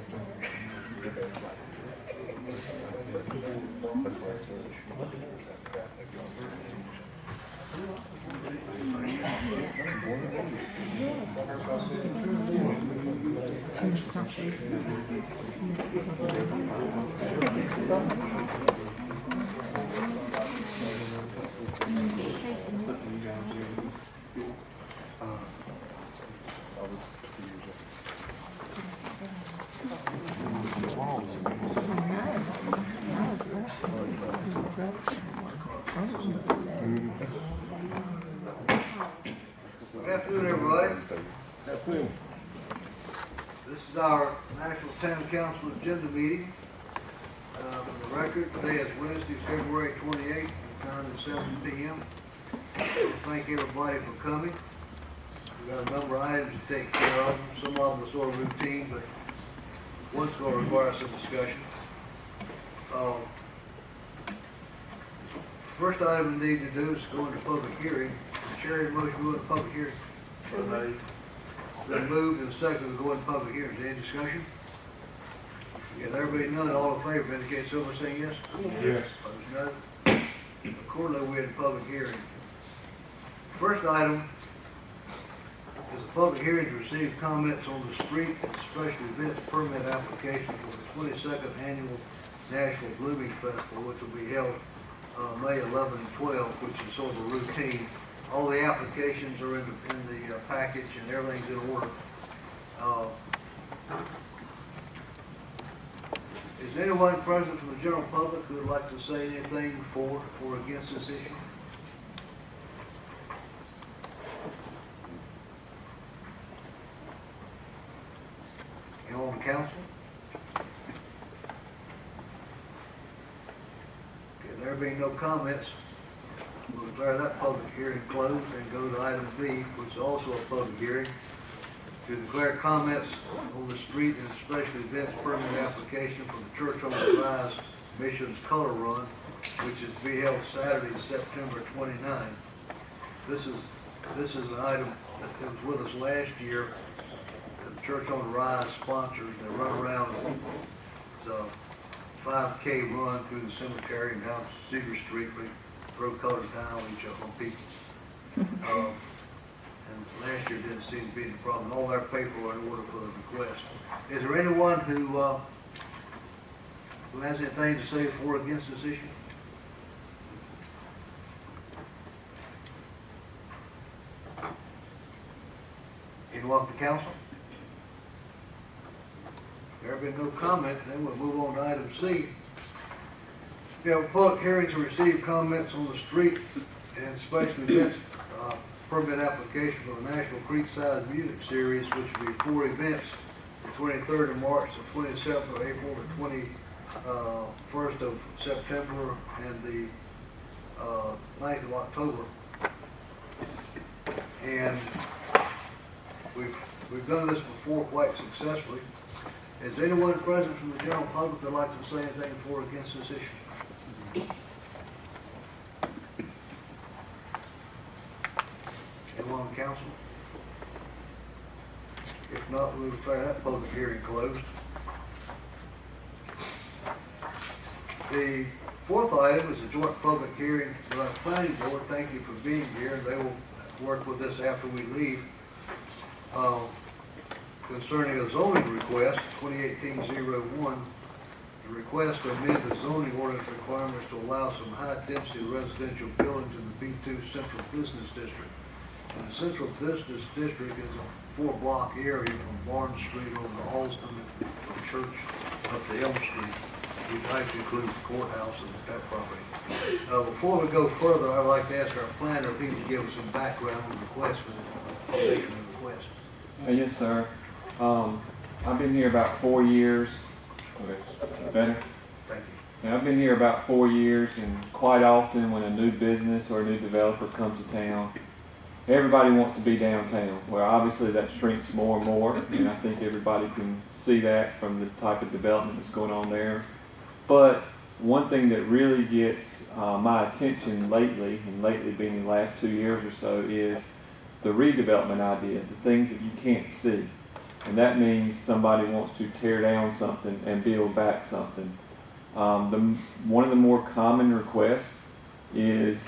Good afternoon, everybody. Good afternoon. This is our Nashville Town Council agenda meeting. For the record, today is Wednesday, February 28th, time at 7 p.m. Thank everybody for coming. We've got a number of items to take care of. Some of them are sort of routine, but one's going to require some discussion. First item we need to do is go into public hearing. Sherry, motion to go into public hearing. Been moved and seconded to go into public hearing. Is there any discussion? Yeah, there being none, all in favor indicate so by saying yes. Yes. Opposed, no. Accordingly, we're in public hearing. First item is a public hearing to receive comments on the street and special events permit application for the 22nd annual Nashville Blooming Festival, which will be held May 11 and 12, which is sort of a routine. All the applications are in the package and everything's in order. Is there anyone present from the general public who would like to say anything for or against this issue? Anyone on the council? Okay, there being no comments, we'll declare that public hearing closed and go to item B, which is also a public hearing, to declare comments on the street and special events permit application for the Church on the Rise Missions Color Run, which is to be held Saturday, September 29. This is an item that was with us last year. The Church on the Rise sponsors. They run around. It's a 5K run through the cemetery and down Cedar Street. We throw colored dye on each of them people. And last year didn't seem to be the problem. All their paper were in order for the request. Is there anyone who has anything to say for or against this issue? Anyone from the council? There have been no comment, then we'll move on to item C. We have a public hearing to receive comments on the street and special events permit application for the Nashville Creekside Music Series, which will be 4 events, the 23rd of March, the 27th of April, the 21st of September, and the 9th of October. And we've done this before quite successfully. Is there anyone present from the general public that would like to say anything for or against this issue? Anyone on council? If not, we'll declare that public hearing closed. The fourth item is a joint public hearing with our planning board. Thank you for being here, and they will work with us after we leave. Concerning a zoning request, 2018-01, the request to amend the zoning ordinance requirements to allow some high-density residential buildings in the B2 Central Business District. And the Central Business District is a 4-block area from Barnes Street over to Alston, from Church up to Elm Street, which actually includes the courthouse and that property. Before we go further, I'd like to ask our planner if he would give us some background on the request for the foundation of the request. Yes, sir. I've been here about 4 years. Okay, better? Thank you. Now, I've been here about 4 years, and quite often when a new business or a new developer comes to town, everybody wants to be downtown. Well, obviously that shrinks more and more, and I think everybody can see that from the type of development that's going on there. But one thing that really gets my attention lately, and lately being the last 2 years or so, is the redevelopment idea, the things that you can't see. And that means somebody wants to tear down something and build back something. One of the more common requests is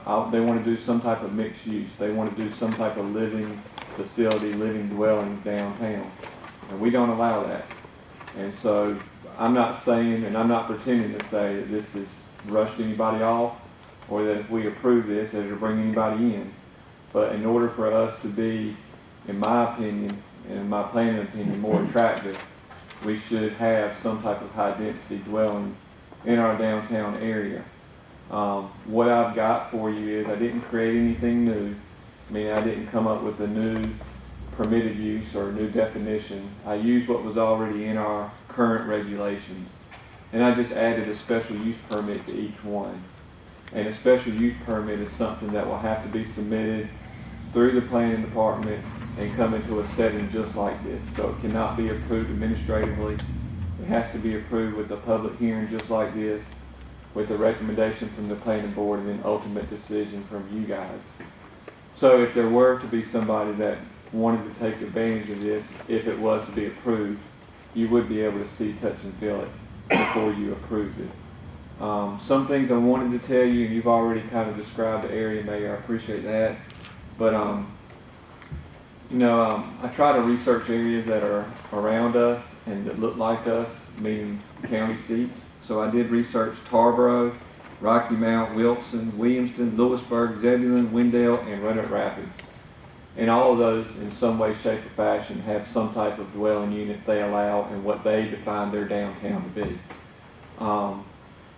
they want to do some type of mixed use. They want to do some type of living facility, living dwelling downtown. And we don't allow that. And so I'm not saying, and I'm not pretending to say that this has rushed anybody off, or that if we approve this, that it'll bring anybody in. But in order for us to be, in my opinion, and in my planning opinion, more attractive, we should have some type of high-density dwellings in our downtown area. What I've got for you is I didn't create anything new. I mean, I didn't come up with a new permitted use or a new definition. I used what was already in our current regulations. And I just added a special use permit to each one. And a special use permit is something that will have to be submitted through the planning department and come into a setting just like this. So it cannot be approved administratively. It has to be approved with a public hearing just like this, with a recommendation from the planning board and an ultimate decision from you guys. So if there were to be somebody that wanted to take advantage of this, if it was to be approved, you would be able to see, touch, and feel it before you approved it. Some things I wanted to tell you, and you've already kind of described the area, Mayor. I appreciate that. But, I try to research areas that are around us and that look like us, meaning county seats. So I did research Tarboro, Rocky Mount, Wilson, Williamston, Lewisburg, Zebulon, Wendell, and Roanoke Rapids. And all of those, in some way, shape, or fashion, have some type of dwelling units they allow and what they define their downtown to be.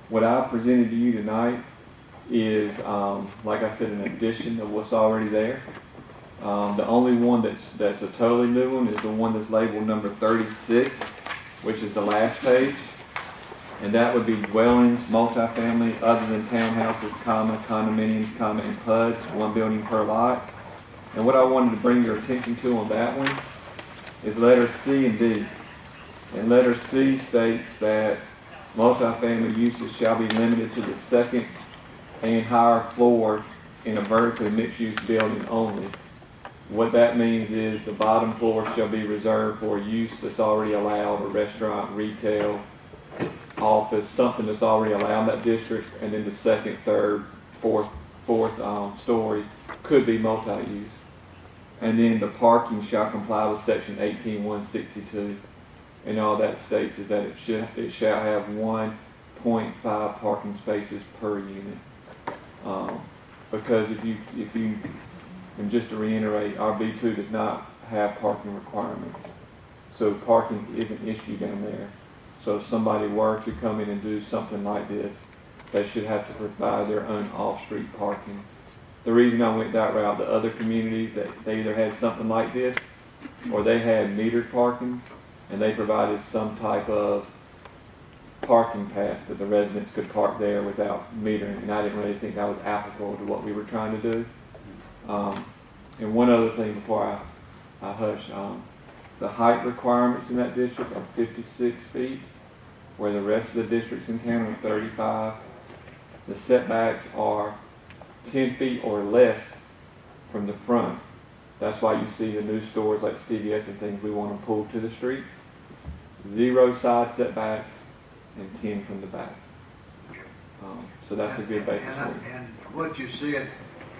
What I presented to you tonight is, like I said, an addition of what's already there. The only one that's a totally new one is the one that's labeled number 36, which is the last page. And that would be dwellings, multifamily, other than townhouses, condominiums, and PUDs, one building per lot. And what I wanted to bring your attention to on that one is letters C and D. And letter C states that multifamily uses shall be limited to the second and higher floor in a vertically mixed-use building only. What that means is the bottom floor shall be reserved for use that's already allowed, a restaurant, retail, office, something that's already allowed in that district, and then the second, third, fourth story could be multi-use. And then the parking shall comply with section 18.162, and all that states is that it shall have 1.5 parking spaces per unit. Because if you, and just to reiterate, our B2 does not have parking requirements, so parking is an issue down there. So if somebody were to come in and do something like this, they should have to provide their own off-street parking. The reason I went that route, the other communities, that they either had something like this, or they had metered parking, and they provided some type of parking pass that the residents could park there without metering, and I didn't really think that was applicable to what we were trying to do. And one other thing before I hush, the height requirements in that district are 56 feet, where the rest of the districts in town are 35. The setbacks are 10 feet or less from the front. That's why you see the new stores like CVS and things, we want them pulled to the street. 0 side setbacks and 10 from the back. So that's a good basis for it. And what you said,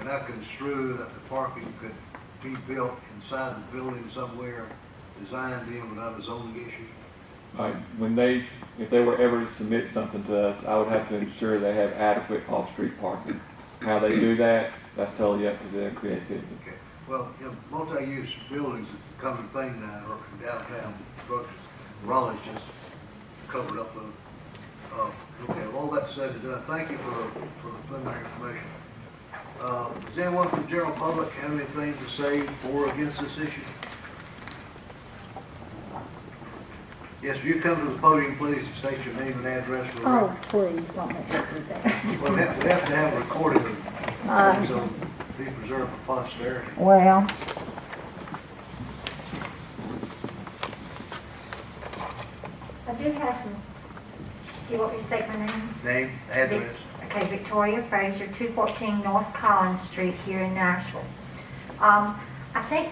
can I construe that the parking could be built inside the building somewhere, designed in without a zoning issue? Right. If they were ever to submit something to us, I would have to ensure they have adequate off-street parking. How they do that, that's totally up to their creativity. Okay. Well, multi-use buildings is a common thing now, or downtown structures. Raleigh's just covered up with okay, well, all that said and done, thank you for the preliminary information. Does anyone from the general public have anything to say for or against this issue? Yes, will you come to the podium, please, and state your name and address for the Oh, record? please, don't make me do that. Well, we have to have a recording of it, so be preserved for posterity. Well, I do have some, do you want me to state my name? Name, address. Okay, Victoria Frazier, 214 North Collins Street here in Nashville. I think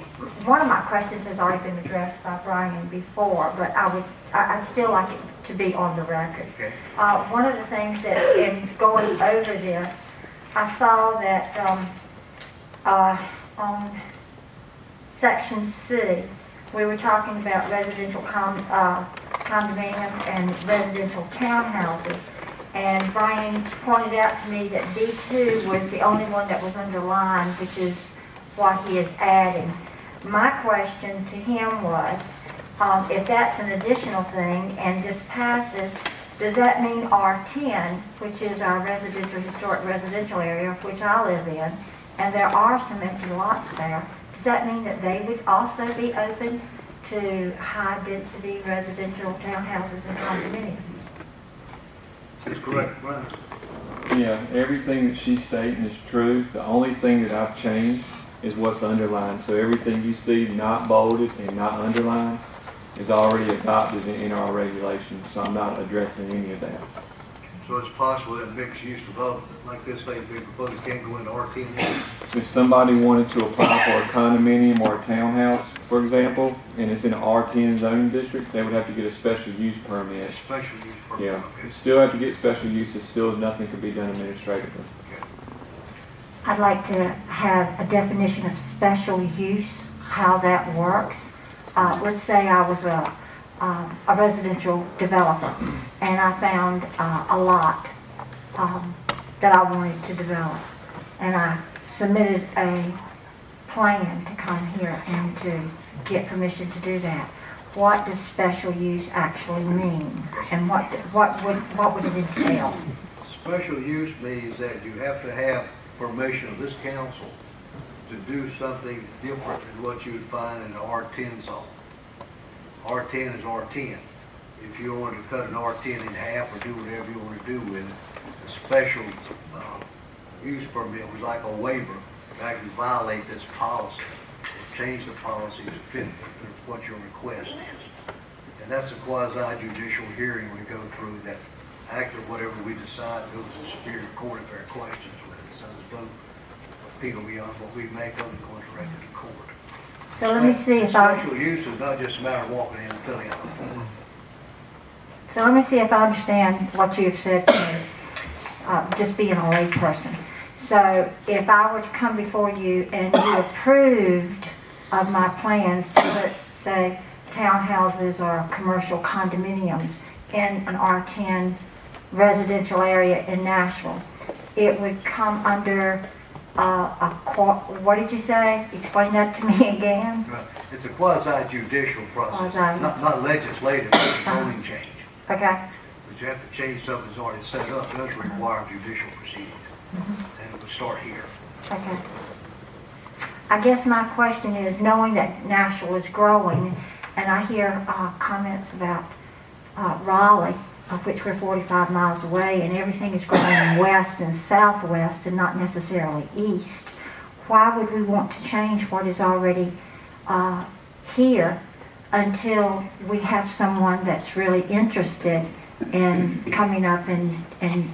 one of my questions has already been addressed by Brian before, but I'd still like it to be on the record. Okay. One of the things that, in going over this, I saw that on section C, we were talking about residential condominiums and residential townhouses. And Brian pointed out to me that D2 was the only one that was underlined, which is what he is adding. My question to him was, if that's an additional thing and this passes, does that mean R10, which is our historic residential area, of which I live in, and there are some empty lots there, does that mean that they would also be open to high-density residential townhouses and condominiums? That's correct, Brian. Yeah, everything that she's stating is true. The only thing that I've changed is what's underlined. So everything you see not bolded and not underlined is already adopted in our regulations. So I'm not addressing any of that. So it's possible that mixed-use development like this thing being proposed can't go into R10? If somebody wanted to apply for a condominium or a townhouse, for example, and it's in an R10 zoning district, they would have to get a special use permit. Special use permit. Yeah, Okay. still have to get special uses, still nothing could be done administratively. Okay. I'd like to have a definition of special use, how that works. Let's say I was a residential developer and I found a lot that I wanted to develop, and I submitted a plan to come here and to get permission to do that. What does special use actually mean, and what would it entail? Special use means that you have to have permission of this council to do something different than what you would find in the R10 zone. R10 is R10. If you wanted to cut an R10 in half or do whatever you want to do with it, a special use permit was like a waiver to actually violate this policy, or change the policy to fit what your request is. And that's a quasi-judicial hearing we go through that after whatever we decide goes to Superior Court if there are questions with it. So there's no appeal beyond what we make of it going directly to court. So let me see if I... Special use is not just a matter of walking in and filling out the form. So let me see if I understand what you've said to me, just being a lay person. So if I were to come before you and you approved of my plans to put, say, townhouses or commercial condominiums in an R10 residential area in Nashville, it would come under what did you say? Explain that to me again. It's a quasi-judicial process, not legislative, it's a zoning change. Okay. But you have to change something that's already set up. It does require judicial proceedings. And it would start here. Okay. I guess my question is, knowing that Nashville is growing, and I hear comments about Raleigh, of which we're 45 miles away, and everything is growing west and southwest and not necessarily east, why would we want to change what is already here until we have someone that's really interested in coming up and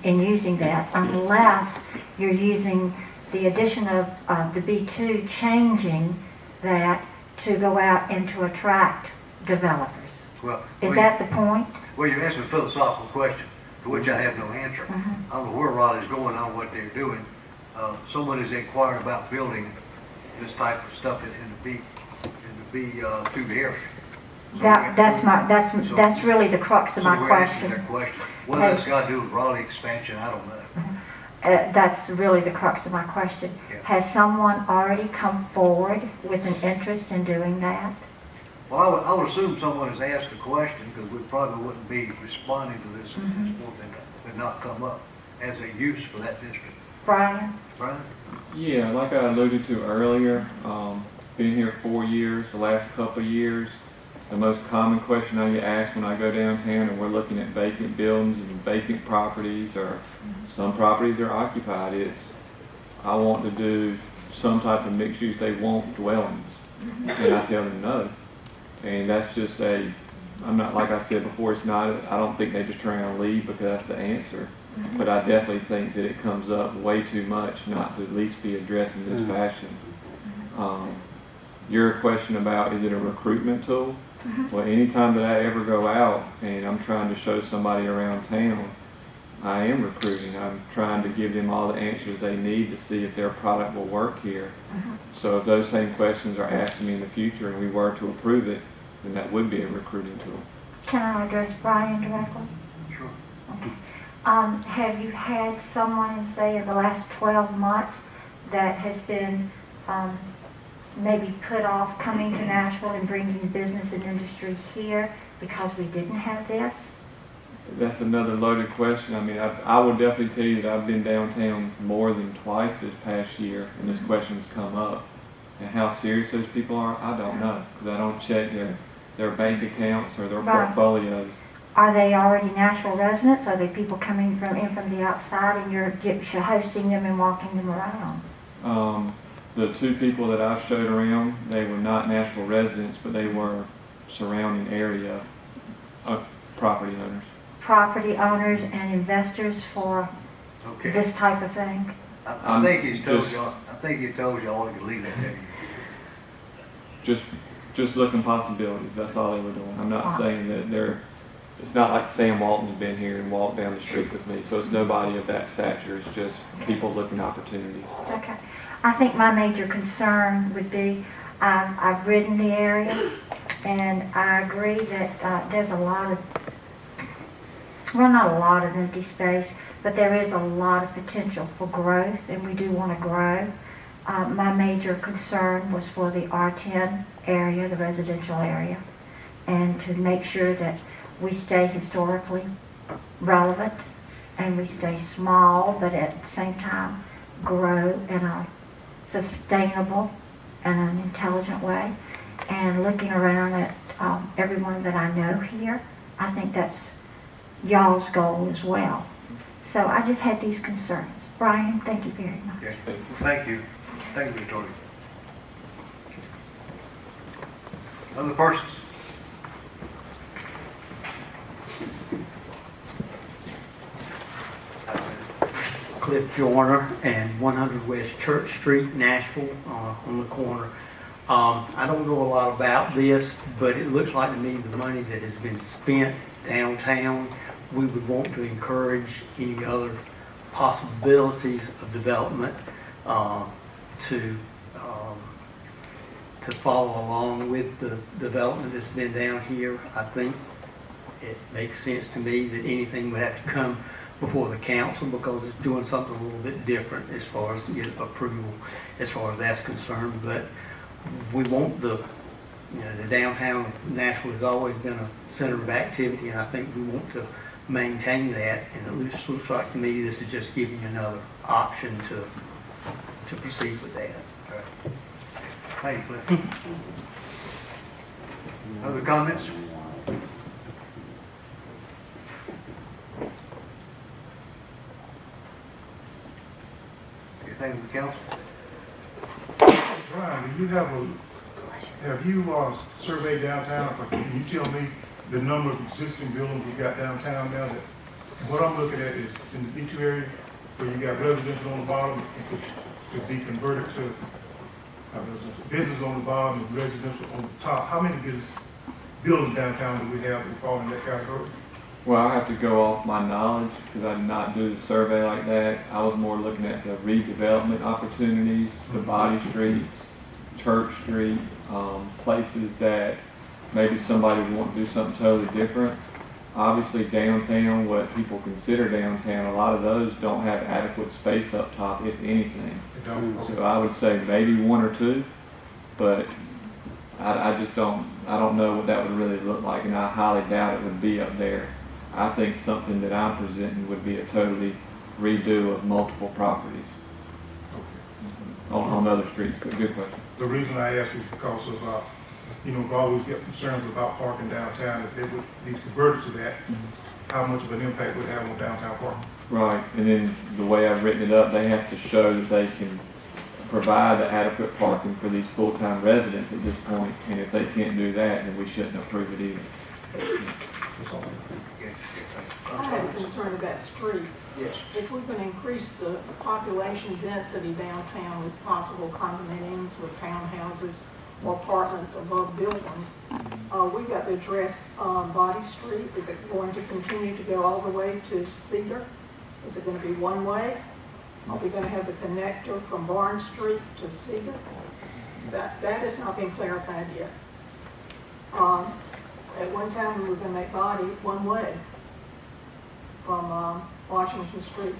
using that, unless you're using the addition of the B2 changing that to go out and to attract developers. Well, Is that the point? Well, you're asking a philosophical question, to which I have no answer. I don't know where Raleigh's going on what they're doing. Someone has inquired about building this type of stuff in the B2 area. So That's really the crux of my we're asking question. that question. What that's got to do with Raleigh expansion, I don't know. That's really the crux of my question. Yeah. Has someone already come forward with an interest in doing that? Well, I would assume someone has asked the question, because we probably wouldn't be responding to this if this would not come up as a use for that district. Brian? Brian? Yeah, like I alluded to earlier, been here 4 years, the last couple of years, the most common question I get asked when I go downtown and we're looking at vacant buildings and vacant properties, or some properties are occupied, it's, I want to do some type of mixed use, they want dwellings. And I tell them no. And that's just I'm not, like I said before, it's not, I don't think they just turn around and leave because that's the answer. But I definitely think that it comes up way too much not to at least be addressed in this fashion. your question about, is it a recruitment tool? Well, anytime that I ever go out and I'm trying to show somebody around town, I am recruiting. I'm trying to give them all the answers they need to see if their product will work here. So if those same questions are asked to me in the future and we were to approve it, then that would be a recruiting tool. Can I address Brian directly? Sure. Okay. Have you had someone, say, in the last 12 months that has been maybe put off coming to Nashville and bringing business and industry here because we didn't have this? That's another loaded question. I mean, I would definitely tell you that I've been downtown more than twice this past year, and this question's come up. And how serious those people are, I don't know, because I don't check their bank accounts or their Right. portfolios. Are they already Nashville residents? Are they people coming in from the outside and you're hosting them and walking them around? The two people that I showed around, they were not Nashville residents, but they were surrounding area property owners. Property owners and investors for Okay. this type of thing? I think he's told y'all, I think he told y'all to leave that there. Just looking possibilities, that's all they were doing. I'm not saying that it's not like Sam Walton's been here and walked down the street with me, so it's nobody of that stature, it's just people looking opportunities. Okay. I think my major concern would be, I've ridden the area, and I agree that there's a lot of, well, not a lot of empty space, but there is a lot of potential for growth, and we do want to grow. My major concern was for the R10 area, the residential area, and to make sure that we stay historically relevant and we stay small, but at the same time grow in a sustainable and an intelligent way. And looking around at everyone that I know here, I think that's y'all's goal as well. So I just had these concerns. Brian, thank you very much. Okay. Thank you. Thank you, Victoria. Other persons? Cliff Joyner and 100 West Church Street, Nashville, on the corner. I don't know a lot about this, but it looks like to me the money that has been spent downtown, we would want to encourage any other possibilities of development to follow along with the development that's been down here. I think it makes sense to me that anything would have to come before the council because it's doing something a little bit different as far as to get approval as far as that's concerned. But we want the downtown of Nashville has always been a center of activity, and I think we want to maintain that. And it looks like to me this is just giving you another option to proceed with that. Thank you, Cliff. Other comments? Anything from the council? Brian, do you have you surveyed downtown? Can you tell me the number of existing buildings we got downtown now? That what I'm looking at is in the B2 area where you got residential on the bottom, it could be converted to business on the bottom and residential on the top. How many buildings downtown do we have that fall in that category? Well, I have to go off my knowledge because I did not do the survey like that. I was more looking at the redevelopment opportunities, the body streets, Church Street, places that maybe somebody would want to do something totally different. Obviously downtown, what people consider downtown, a lot of those don't have adequate space up top, if anything. So I would say maybe one or two, but I don't know what that would really look like, and I highly doubt it would be up there. I think something that I'm presenting would be a totally redo of multiple properties on other streets, but good question. The reason I asked was because of, we've always got concerns about parking downtown. If they would be converted to that, how much of an impact would it have on downtown parking? Right, and then the way I've written it up, they have to show that they can provide the adequate parking for these full-time residents at this point, and if they can't do that, then we shouldn't approve it either. That's all. I have a concern about streets. Yes. If we can increase the population density downtown with possible condominiums or townhouses or apartments above buildings. We've got to address Body Street. Is it going to continue to go all the way to Cedar? Is it going to be one way? Are we going to have the connector from Barn Street to Cedar? That has not been clarified yet. At one time, we were going to make Body one way from Washington Street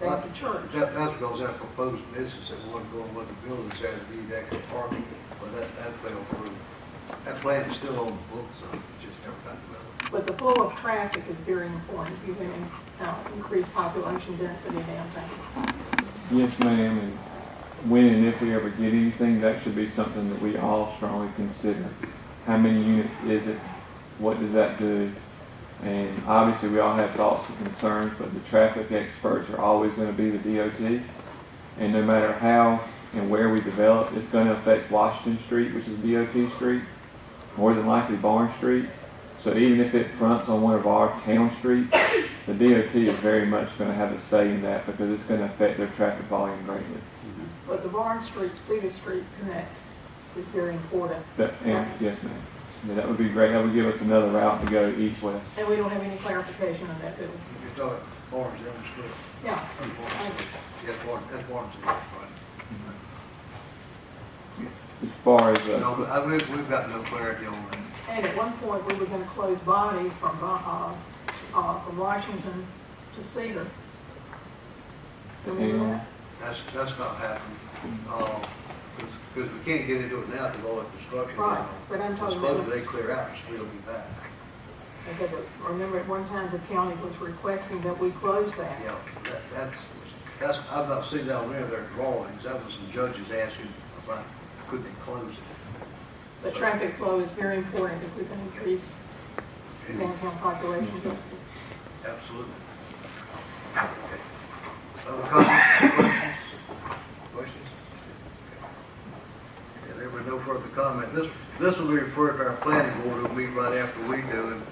down to church. That's because that proposed business that wasn't going with the buildings had to be extra parking, but that fell through. That plan is still on the books, so it just never got developed. But the flow of traffic is very important if you're going to increase population density downtown. Yes, ma'am, and when and if we ever get anything, that should be something that we all strongly consider. How many units is it? What does that do? And obviously we all have thoughts and concerns, but the traffic experts are always going to be the DOT. And no matter how and where we develop, it's going to affect Washington Street, which is DOT Street, more than likely Barn Street. So even if it fronts on one of our town streets, the DOT is very much going to have a say in that because it's going to affect their traffic volume greatly. But the Barn Street, Cedar Street connect is very important. Yes, ma'am. Yeah, that would be great. That would give us another route to go east-west. And we don't have any clarification on that, do we? You're talking Barnes down the street. Yeah. That's Barnes, right? As far as No, but we've got no clarity on that. And at one point, we were going to close Body from Washington to Cedar. Remember that? That's not happening. Because we can't get into it now because all the construction. Right, but I'm talking about- Supposedly they clear out, the street will be back. Okay, but remember at one time the county was requesting that we close that. Yeah, that's, I've not seen that on any of their drawings. That was some judges asking about, could they close it? The traffic flow is very important if we can increase downtown population density. Absolutely. Okay. Other comments, questions? Questions? Okay, there were no further comment. This will be referred to our planning board, who'll meet right after we do, and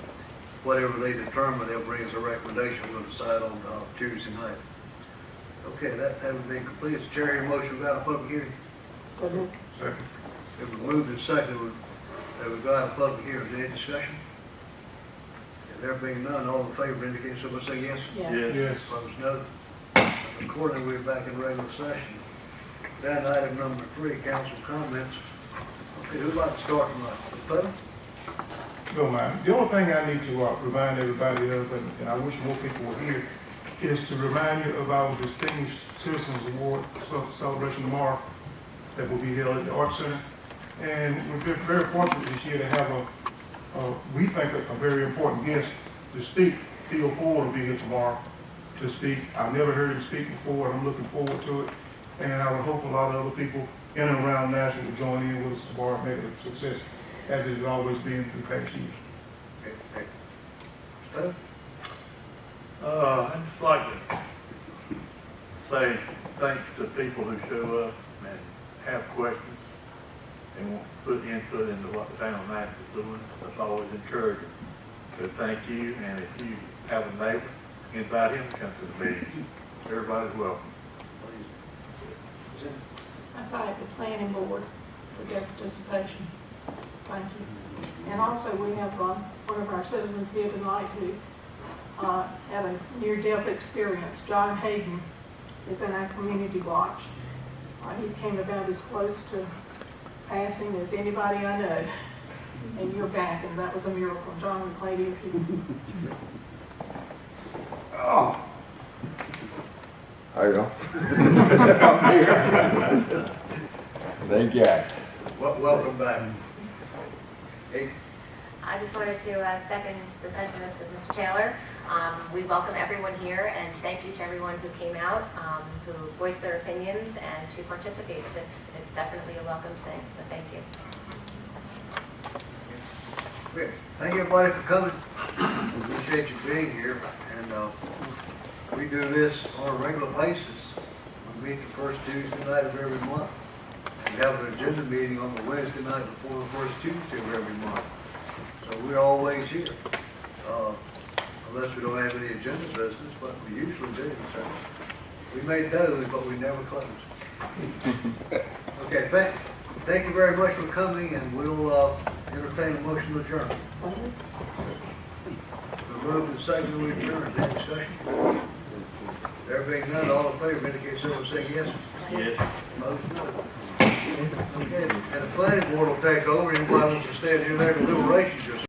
whatever they determine, they'll bring us a recommendation, we'll decide on Tuesday night. Okay, that having been completed, Chair, your motion about a public hearing. So the- Second. It was moved and seconded that we go out of public hearing. Is there any discussion? If there being none, all in favor indicate so by saying yes. Yeah. Yes. Opposed, no. Accordingly, we're back in regular session. Down to item number 3, council comments. Okay, who'd like to start tonight? Putnam? No, ma'am. The only thing I need to remind everybody of, and I wish more people were here, is to remind you of our Distinguished Citizens Award celebration tomorrow that will be held at the Art Center. And we've been very fortunate this year to have we think, a very important guest to speak. Theo Ford will be here tomorrow to speak. I've never heard him speak before, and I'm looking forward to it. And I would hope a lot of other people in and around Nashville will join in with us tomorrow and make it a success, as it has always been through past years. Okay. Stone? I'd just like to say thanks to people who show up and have questions and want to put input into what the town of Nashville is doing. That's always encouraging. So thank you, and if you have a neighbor, invite him to come to the meeting. Everybody's welcome. Please. I thank the planning board for their participation. Thank you. And also, we have one of our citizens here tonight who had a near-death experience. John Hayden is in our community watch. He came about as close to passing as anybody I know. And you're back, and that was a miracle. John, we're glad you're here. Oh. There you go. I'm here. Thank you. Welcome back. Hey, I just wanted to second the sentiments of Mr. Taylor. We welcome everyone here, and thank you to everyone who came out, who voiced their opinions, and to participate. It's definitely a welcome thing, so thank you. great. Thank everybody for coming. We appreciate you being here, and we do this on a regular basis. We meet the first Tuesday night of every month. We have an agenda meeting on the Wednesday night before the first Tuesday of every month. So we're always here, unless we don't have any agenda business, but we usually do. So we may doze, but we never close. Okay, Thank you very much for coming, and we'll entertain a motion to adjourn. The move and second we adjourn. Is there any discussion? There being none, all in favor indicate so by saying yes. Yes. Motion carried. Okay, and the planning board will take over. Anybody wants to stand here there in deliberation, just